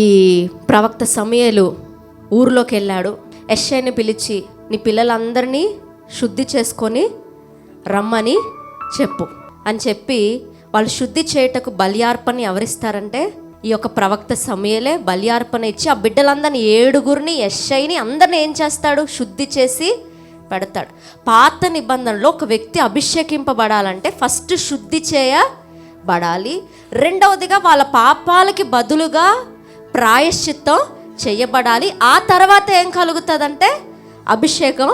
ఈ ప్రవక్త సమూయేలు ఊర్లోకి వెళ్ళాడు. యెషయాని పిలిచి, నీ పిల్లలందరినీ శుద్ధి చేసుకొని రమ్మని చెప్పు అని చెప్పి, వాళ్ళు శుద్ధి చేయుటకు బలియార్పణ ఎవరిస్తారంటే ఈ యొక్క ప్రవక్త సమూయేలే బలియార్పణ ఇచ్చి ఆ బిడ్డలందరినీ 7 యెషయాని అందరిని ఏం చేస్తాడు? శుద్ధి చేసి పెడతాడు. పాత నిబంధనలో ఒక వ్యక్తి అభిషేకింపబడాలంటే ఫస్ట్ శుద్ధి చేయబడాలి. రెండవదిగా వాళ్ళ పాపాలకి బదులుగా ప్రాయశ్చిత్తం చేయబడాలి. ఆ తర్వాత ఏం కలుగుతుందంటే అభిషేకం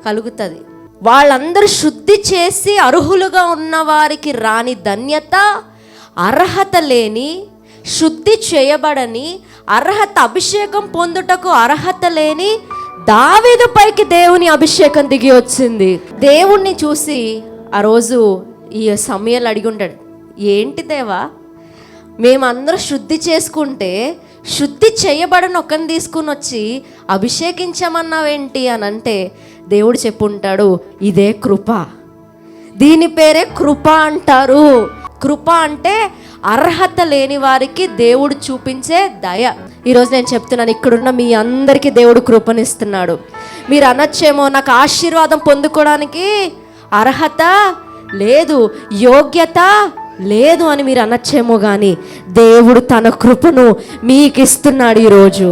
కలుగుతుంది. వాళ్ళందరూ శుద్ధి చేసి అర్హులుగా ఉన్నవారికి రాని ధన్యత, అర్హత లేని, శుద్ధి చేయబడని, అర్హత అభిషేకం పొందుటకు అర్హత లేని దావీదు పైకి దేవుని అభిషేకం దిగి వచ్చింది. దేవుణ్ణి చూసి ఆ రోజు ఈ సమూయేలు అడిగి ఉంటాడు, ఏంటి దేవా, మేమందరూ శుద్ధి చేసుకుంటే శుద్ధి చేయబడని ఒకరిని తీసుకుని వచ్చి అభిషేకించమన్నావేంటి అని అంటే దేవుడు చెప్పుంటాడు, ఇదే కృప, దీని పేరే కృప అంటారు. కృప అంటే అర్హత లేని వారికి దేవుడు చూపించే దయ. ఈరోజు నేను చెప్తున్నాను, ఇక్కడున్న మీ అందరికీ దేవుడు కృపనిస్తున్నాడు. మీరు అనొచ్చేమో, నాకు ఆశీర్వాదం పొందుకోవడానికి అర్హత లేదు, యోగ్యత లేదు అని మీరు అనొచ్చేమో, కానీ దేవుడు తన కృపను మీకు ఇస్తున్నాడు ఈరోజు.